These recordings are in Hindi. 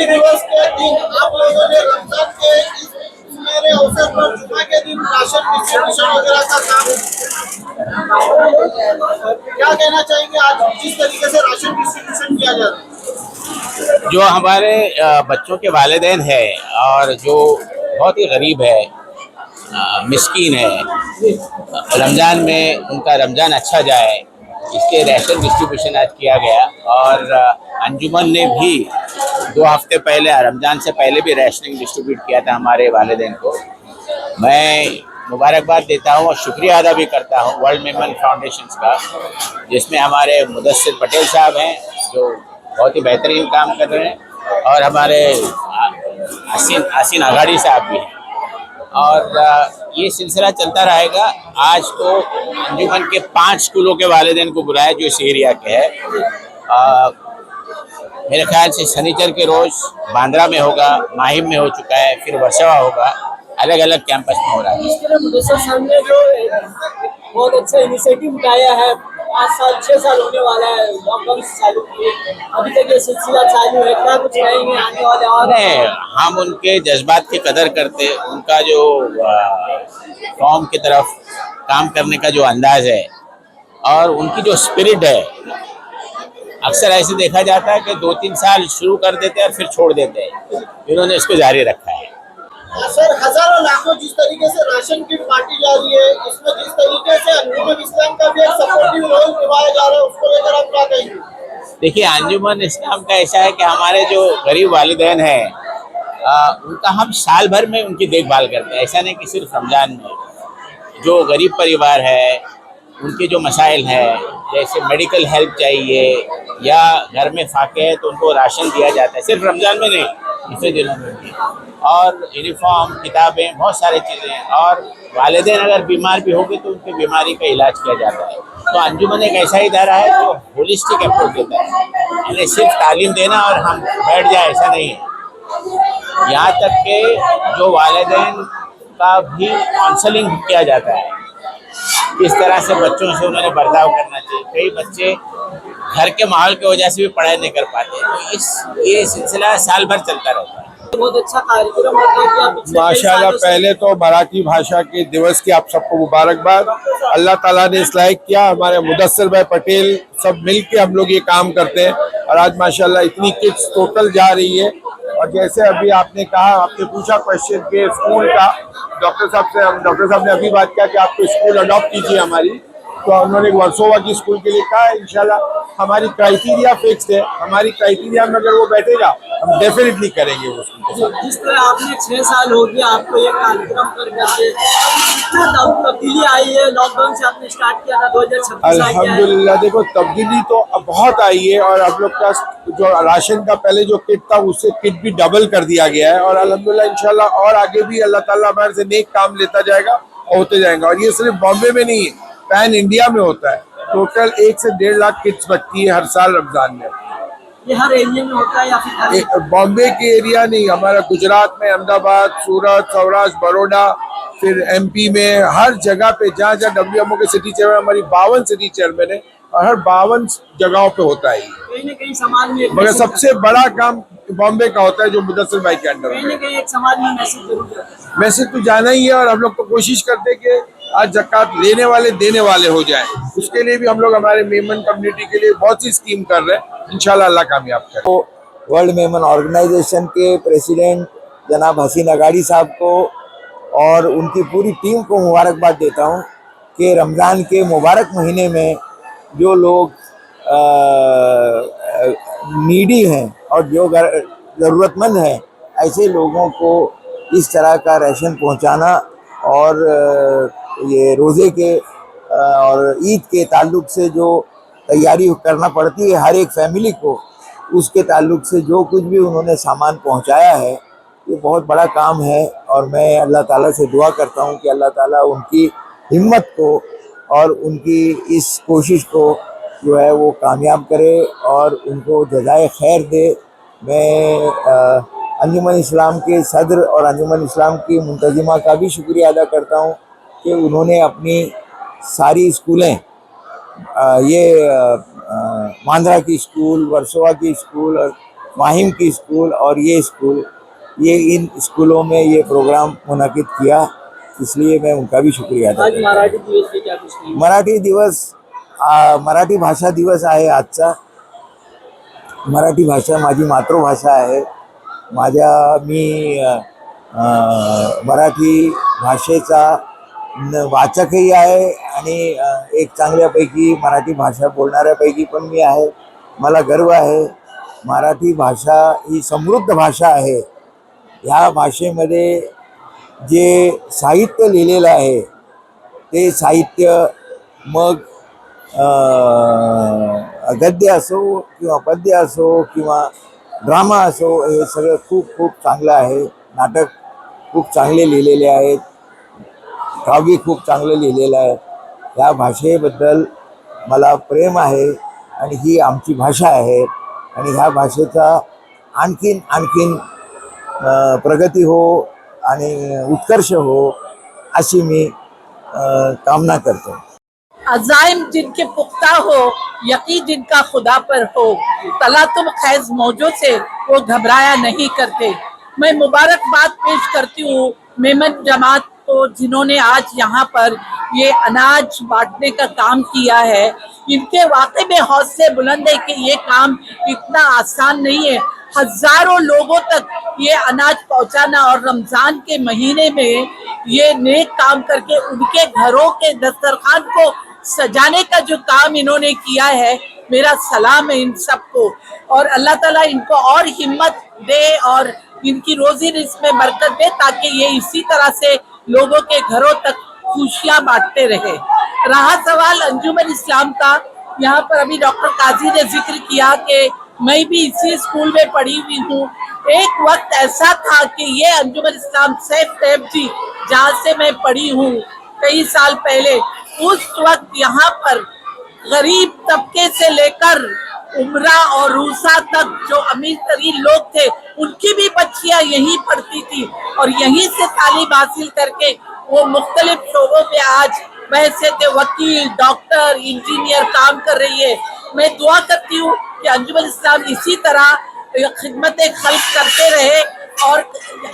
दिवस के दिन आप लोगों ने रमजान के इस मेरे अवसर पर जुमा के दिन राशन डिस्ट्रीब्यूशन वगैरह का काम क्या कहना चाहेंगे? आज जिस तरीके से राशन डिस्ट्रीब्यूशन किया जा रहा है, जो हमारे बच्चों के वालिदैन है और जो बहुत ही गरीब है, मिस्कीन है, रमज़ान में उनका रमज़ान अच्छा जाए इसके राशन डिस्ट्रीब्यूशन आज किया गया। और अंजुमन ने भी 2 हफ्ते पहले रमज़ान से पहले भी राशनिंग डिस्ट्रीब्यूट किया था हमारे वालिदैन को। मैं मुबारकबाद देता हूँ और शुक्रिया अदा भी करता हूँ वर्ल्ड मेमन फाउंडेशन का, जिसमें हमारे मुदस्सिर पटेल साहब हैं जो बहुत ही बेहतरीन काम कर रहे हैं, और हमारे हसीन आघाड़ी साहब भी हैं। और ये सिलसिला चलता रहेगा। आज तो अंजुमन के 5 स्कूलों के वालिदैन को बुलाया जो इस एरिया के है। मेरे ख्याल से शनिचर के रोज बांद्रा में होगा, माहिम में हो चुका है, फिर वर्सोवा होगा, अलग अलग कैंपस में हो रहा है। इस तरह मुदस्सिर साहब ने जो बहुत अच्छा इनिशिएटिव उठाया है, 5 साल 6 साल होने वाला है लॉकडाउन चालू किए, अभी तक ये सिलसिला चालू है, क्या कुछ कहेंगे आने वाले? और हम उनके जज्बात की कदर करते, उनका जो कौम की तरफ काम करने का जो अंदाज है और उनकी जो स्पिरिट है, अक्सर ऐसे देखा जाता है कि 2-3 साल शुरू कर देते हैं और फिर छोड़ देते हैं। इन्होंने इसको जारी रखा है। सर हजारों लाखों जिस तरीके से राशन किट बांटी जा रही है, इसमें जिस तरीके से अंजुमन इस्लाम का भी एक सपोर्टिव रोल निभाया जा रहा है, उसको लेकर आप क्या कहेंगे? देखिए, अंजुमन इस्लाम का ऐसा है कि हमारे जो गरीब वालिदैन हैं उनका हम साल भर में उनकी देखभाल करते हैं। ऐसा नहीं कि सिर्फ रमज़ान में। जो गरीब परिवार है उनके जो मसाइल हैं, जैसे मेडिकल हेल्प चाहिए या घर में फाके है तो उनको राशन दिया जाता है, सिर्फ रमज़ान में नहीं, दूसरे दिनों में भी। और यूनिफॉर्म, किताबें, बहुत सारी चीज़ें हैं। और वालिदैन अगर बीमार भी होंगे तो उनकी बीमारी का इलाज किया जाता है। तो अंजुमन एक ऐसा इदारा है जो होलिस्टिक अप्रोच देता है, यानी सिर्फ तालीम देना और हम बैठ जाए ऐसा नहीं है। यहाँ तक के जो वालिदैन का भी काउंसलिंग किया जाता है, किस तरह से बच्चों से उन्होंने बर्ताव करना चाहिए। कई बच्चे घर के माहौल की वजह से भी पढ़ाई नहीं कर पाते, तो ये सिलसिला साल भर चलता रहता है। बहुत अच्छा कार्यक्रम माशाल्लाह। पहले तो मराठी भाषा के दिवस की आप सबको मुबारकबाद। अल्लाह ताला ने इस लायक किया, हमारे मुदस्सिर भाई पटेल सब मिलके हम लोग ये काम करते हैं, और आज माशाल्लाह इतनी किट्स टोटल जा रही है। और जैसे अभी आपने कहा, आपने पूछा क्वेश्चन के स्कूल का, डॉक्टर साहब ने अभी बात किया कि आपको स्कूल अडॉप्ट कीजिए हमारी, तो उन्होंने वर्सोवा की स्कूल के लिए कहा है। इंशाल्लाह हमारी क्राइटेरिया फिक्स है, हमारी क्राइटेरिया में अगर वो बैठेगा हम डेफिनेटली करेंगे वो स्कूल। जिस तरह आपने 6 साल हो गया आपको ये कार्यक्रम कर करके, कितना तब्दीली आई है? लॉकडाउन से आपने स्टार्ट किया था 2026। अल्हम्दुलिल्लाह देखो तब्दीली तो अब बहुत आई है, और अब लोग का जो राशन का पहले जो किट था उससे किट भी डबल कर दिया गया है। और अल्हम्दुलिल्लाह इंशाल्लाह और आगे भी अल्लाह ताला हमारे से नेक काम लेता जाएगा और होते जाएगा। और ये सिर्फ बॉम्बे में नहीं है, पैन इंडिया में होता है। टोटल 1 से 1.5 लाख किट्स बनती है हर साल रमजान में। ये हर एरिया में होता है या फिर बॉम्बे के एरिया नहीं, हमारा गुजरात में, अहमदाबाद, सूरत, सौराष्ट्र, बड़ौदा, फिर एमपी में, हर जगह पे जहाँ जहाँ WMO के सिटी चेयरमैन, हमारी 52 सिटी चेयरमैन है, और हर 52 जगहों पे होता है। कहीं न कहीं समाज में, मगर सबसे बड़ा काम बॉम्बे का होता है जो मुदस्सिर भाई के अंडर कहीं न कहीं एक समाज में मैसेज जरूर जाता है। मैसेज तो जाना ही है, और हम लोग तो कोशिश करते हैं कि आज ज़कात लेने वाले देने वाले हो जाएं। उसके लिए भी हम लोग हमारे मेमन कम्युनिटी के लिए बहुत सी स्कीम कर रहे हैं, इंशाल्लाह अल्लाह कामयाब करे। तो वर्ल्ड मेमन ऑर्गेनाइजेशन के प्रेसिडेंट जनाब हसीन आघाड़ी साहब को और उनकी पूरी टीम को मुबारकबाद देता हूं कि रमज़ान के मुबारक महीने में जो लोग नीडी हैं और जो ज़रूरतमंद हैं, ऐसे लोगों को इस तरह का राशन पहुंचाना, और ये रोज़े के और ईद के ताल्लुक़ से जो तैयारी करना पड़ती है हर एक फैमिली को, उसके ताल्लुक़ से जो कुछ भी उन्होंने सामान पहुंचाया है, ये बहुत बड़ा काम है। और मैं अल्लाह ताला से दुआ करता हूं कि अल्लाह ताला उनकी हिम्मत को और उनकी इस कोशिश को जो है वो कामयाब करे और उनको जज़ाए खैर दे। मैं अंजुमन इस्लाम के सदर और अंजुमन इस्लाम की मुंतज़िमा का भी शुक्रिया अदा करता हूं कि उन्होंने अपनी सारी स्कूलें, ये बांद्रा की स्कूल, वर्सोवा की स्कूल, और माहिम की स्कूल और ये स्कूल, ये इन स्कूलों में ये प्रोग्राम मुनक़िद किया, इसलिए मैं उनका भी शुक्रिया अदा आज करता मराठी दिवस पे क्या कुछ नहीं हूं। मराठी दिवस, मराठी भाषा दिवस आहे आजचा। मराठी भाषा माझी मातृभाषा आहे। मी मराठी भाषेचा वाचकही आहे आणि एक चांगल्यापैकी मराठी भाषा बोलणाऱ्यापैकी पण मी आहे। मला गर्व आहे। मराठी भाषा ही समृद्ध भाषा आहे। ह्या भाषेमध्ये जे साहित्य लिहिलेलं आहे ते साहित्य मग गद्य असो किंवा पद्य असो किंवा ड्रामा असो, हे सगळं खूप खूप चांगलं आहे। नाटक खूप चांगले लिहिलेले आहेत, काव्य खूप चांगलं लिहिलेलं आहे। या भाषेबद्दल मला प्रेम आहे आणि ही आमची भाषा आहे आणि ह्या भाषेचा आणखीन आणखीन प्रगती हो आणि उत्कर्ष हो अशी मी कामना करतो। अज़ाइम जिनके पुख्ता हो, यकीन जिनका खुदा पर हो, तलातुल खैज़ मौजों से वो घबराया नहीं करते। मैं मुबारकबाद पेश करती हूँ मेमन जमात को, जिन्होंने आज यहाँ पर ये अनाज बांटने का काम किया है। इनके वाकई में हौसले बुलंद है कि ये काम इतना आसान नहीं है। हजारों लोगों तक ये अनाज पहुंचाना और रमजान के महीने में ये नेक काम करके उनके घरों के दस्तरखान को सजाने का जो काम इन्होंने किया है, मेरा सलाम है इन सबको। और अल्लाह ताला इनको और हिम्मत दे और इनकी रोजी रिज़्क़ में बरकत दे, ताकि ये इसी तरह से लोगों के घरों तक खुशियां बांटते रहे। रहा सवाल अंजुमन इस्लाम का, यहाँ पर अभी डॉक्टर काजी ने जिक्र किया कि मैं भी इसी स्कूल में पढ़ी हुई हूँ। एक वक्त ऐसा था कि ये अंजुमन इस्लाम सैफ तैयब जी, जहाँ से मैं पढ़ी हूँ कई साल पहले, उस वक्त यहाँ पर गरीब तबके से लेकर उमरा और रूसा तक जो अमीर तरीन लोग थे, उनकी भी बच्चियां यहीं पढ़ती थी और यहीं से तालीम हासिल करके वो मुख्तलिफ शोबों पे आज बहसियत वकील, डॉक्टर, इंजीनियर काम कर रही है। मैं दुआ करती हूँ कि अंजुमन इस्लाम इसी तरह खिदमत खल्क करते रहे। और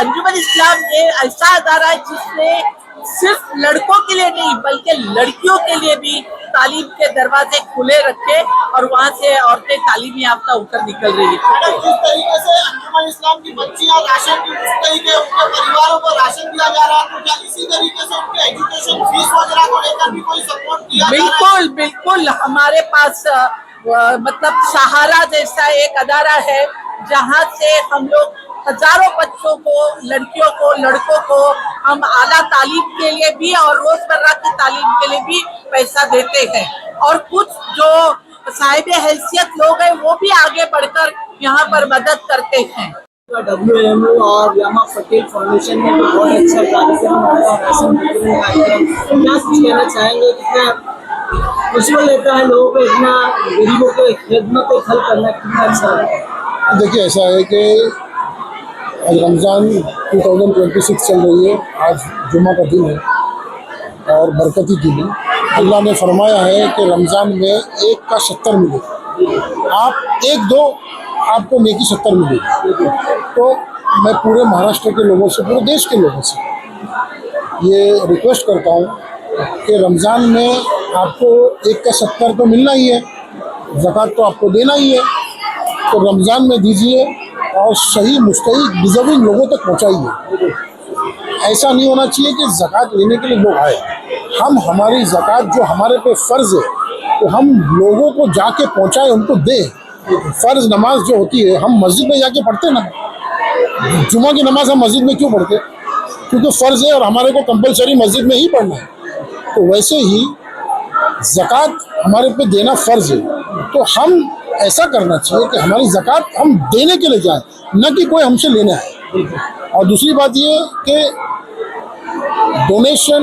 अंजुमन इस्लाम ये ऐसा अदारा है जिसने सिर्फ लड़कों के लिए नहीं बल्कि लड़कियों के लिए भी तालीम के दरवाजे खुले रखे और वहाँ से औरतें तालीम याफ्ता होकर निकल रही है। जिस तरीके से अंजुमन इस्लाम की बच्चियां राशन की मुस्तहिक है, उनके परिवारों को राशन दिया जा रहा है, तो क्या इसी तरीके से उनके एजुकेशन फीस वगैरह को लेकर भी कोई सपोर्ट किया जा रहा है? बिल्कुल बिल्कुल, हमारे पास मतलब सहारा जैसा एक अदारा है जहाँ से हम लोग हजारों बच्चों को, लड़कियों को, लड़कों को हम आला तालीम के लिए भी और रोजमर्रा की तालीम के लिए भी पैसा देते हैं। और कुछ जो साहिब हैसियत लोग हैं वो भी आगे बढ़कर यहाँ पर मदद करते हैं। WMO और यामा पटेल फाउंडेशन ने बहुत अच्छा कार्यक्रम और राशन वितरण कार्यक्रम, क्या कुछ कहना चाहेंगे? कितना मुश्किल लेता है लोगों को इतना गरीबों के खिदमत खल करना, कितना अच्छा है? देखिए, ऐसा है कि आज रमज़ान 2026 चल रही है। आज जुम्मा का दिन है और बरकती दिन है। अल्लाह ने फरमाया है कि रमज़ान में एक का 70 मिले, आप एक दो आपको नेकी 70 मिलेगी। तो मैं पूरे महाराष्ट्र के लोगों से, पूरे देश के लोगों से ये रिक्वेस्ट करता हूँ कि रमज़ान में आपको एक का 70 तो मिलना ही है, ज़कात तो आपको देना ही है, तो रमज़ान में दीजिए और सही मुस्तहिक डिजर्विंग लोगों तक पहुँचाइए। ऐसा नहीं होना चाहिए कि ज़कात लेने के लिए लोग आए, हम हमारी ज़कात जो हमारे पे फ़र्ज़ है तो हम लोगों को जाके पहुँचाएं, उनको दें। फ़र्ज़ नमाज जो होती है हम मस्जिद में जाके पढ़ते ना, जुमा की नमाज हम मस्जिद में क्यों पढ़ते? क्योंकि फ़र्ज़ है और हमारे को कंपलसरी मस्जिद में ही पढ़ना है। तो वैसे ही ज़कात हमारे पे देना फ़र्ज़ है, तो हम ऐसा करना चाहिए कि हमारी ज़कात हम देने के लिए जाएं, न कि कोई हमसे लेने आए। और दूसरी बात ये कि डोनेशन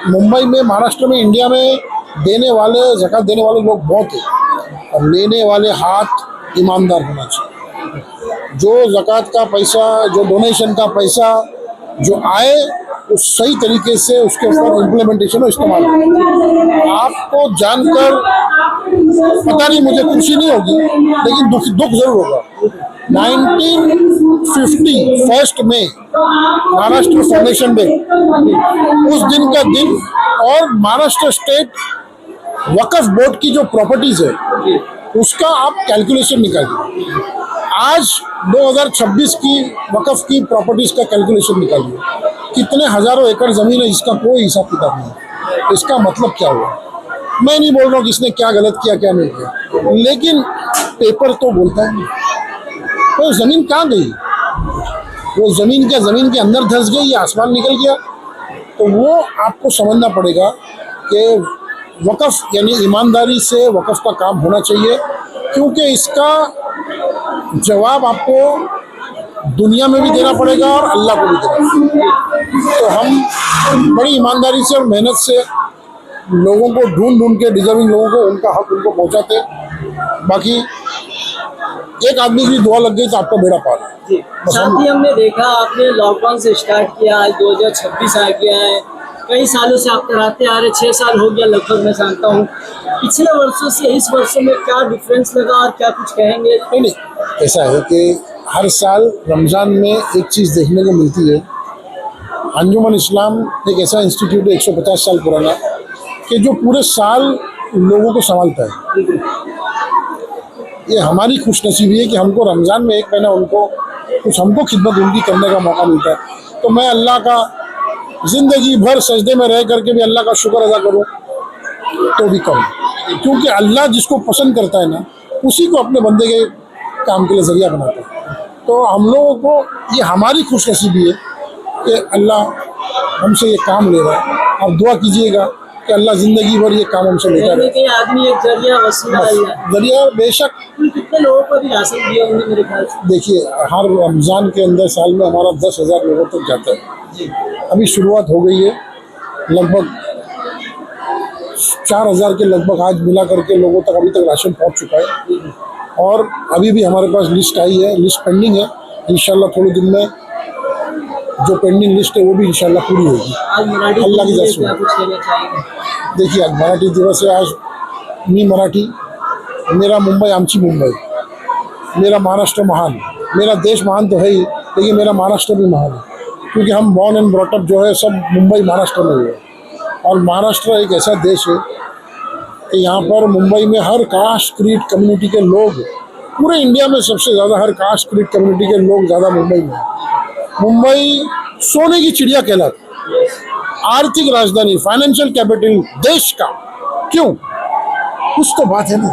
मुंबई में, महाराष्ट्र में, इंडिया में देने वाले, ज़कात देने वाले लोग बहुत हैं और लेने वाले हाथ ईमानदार होना चाहिए। जो ज़कात का पैसा, जो डोनेशन का पैसा जो आए, उस सही तरीके से उसके ऊपर इम्प्लीमेंटेशन और इस्तेमाल करें। आपको जानकर पता नहीं, मुझे खुशी नहीं होगी लेकिन दुख ज़रूर होगा। 1950 फर्स्ट में महाराष्ट्र फॉर्मेशन डे, उस दिन का दिन, और महाराष्ट्र स्टेट वक्फ बोर्ड की जो प्रॉपर्टीज है उसका आप कैलकुलेशन निकालिए। आज 2026 की वक्फ की प्रॉपर्टीज का कैलकुलेशन निकालिए, कितने हजारों एकड़ जमीन है, इसका कोई हिसाब किताब नहीं। इसका मतलब क्या हुआ? मैं नहीं बोल रहा हूँ किसने क्या गलत किया क्या नहीं किया, लेकिन पेपर तो बोलता है नहीं। तो जमीन कहाँ गई? वो जमीन क्या जमीन के अंदर धंस गई या आसमान निकल गया? तो वो आपको समझना पड़ेगा कि वक़्फ़ यानी ईमानदारी से वक़्फ़ का काम होना चाहिए, क्योंकि इसका जवाब आपको दुनिया में भी देना पड़ेगा और अल्लाह को भी देना पड़ेगा। तो हम बड़ी ईमानदारी से और मेहनत से लोगों को ढूंढ के, डिजर्विंग लोगों को उनका हक उनको पहुंचाते। बाकी एक आदमी की दुआ लग गई तो आपका बेड़ा पार है। साथ ही हमने देखा आपने लॉकडाउन से स्टार्ट किया, आज 2026 आ गया है, कई सालों से आप कराते आ रहे, 6 साल हो गया लगभग, मैं जानता हूँ। पिछले वर्षों से इस वर्षों में क्या डिफरेंस लगा और क्या कुछ कहेंगे? नहीं, ऐसा है कि हर साल रमज़ान में एक चीज़ देखने को मिलती है। अंजुमन इस्लाम एक ऐसा इंस्टीट्यूट है 150 साल पुराना, कि जो पूरे साल लोगों को संभालता है। ये हमारी खुशनसीबी है कि हमको रमज़ान में एक महीना उनको कुछ हमको खिदमत उनकी करने का मौका मिलता है। तो मैं अल्लाह का ज़िंदगी भर सजदे में रह करके भी अल्लाह का शुक्र अदा करूँ तो भी कम, क्योंकि अल्लाह जिसको पसंद करता है ना, उसी को अपने बंदे के काम के लिए ज़रिया बनाता है। तो हम लोगों को ये हमारी खुशनसीबी है कि अल्लाह हमसे ये काम ले रहा है। आप दुआ कीजिएगा कि अल्लाह ज़िंदगी भर ये काम हमसे लेता रहे। आदमी एक जरिया वसीला है। जरिया बेशक। कितने लोगों को भी राशन दिए होंगे मेरे ख्याल से? देखिए, हर रमज़ान के अंदर साल में हमारा 10,000 लोगों तक जाता है। अभी शुरुआत हो गई है, लगभग 4,000 के लगभग आज मिला करके लोगों तक अभी तक राशन पहुंच चुका है। और अभी भी हमारे पास लिस्ट आई है, लिस्ट पेंडिंग है। इंशाल्लाह थोड़े दिन में जो पेंडिंग लिस्ट है वो भी इंशाल्लाह पूरी होगी। अल्लाह की दया। देखिए, आज मराठी दिवस है। आज मी मराठी, मेरा मुंबई आमची मुंबई, मेरा महाराष्ट्र महान, मेरा देश महान तो है ही, लेकिन मेरा महाराष्ट्र भी महान है, क्योंकि हम बॉर्न एंड ब्रॉट अप जो है सब मुंबई महाराष्ट्र में हुए। और महाराष्ट्र एक ऐसा देश है कि यहाँ पर मुंबई में हर कास्ट क्रीड कम्युनिटी के लोग, पूरे इंडिया में सबसे ज़्यादा हर कास्ट क्रीड कम्युनिटी के लोग ज़्यादा मुंबई में हैं। मुंबई सोने की चिड़िया कहलाती, आर्थिक राजधानी, फाइनेंशियल कैपिटल देश का। क्यों? कुछ तो बात है ना।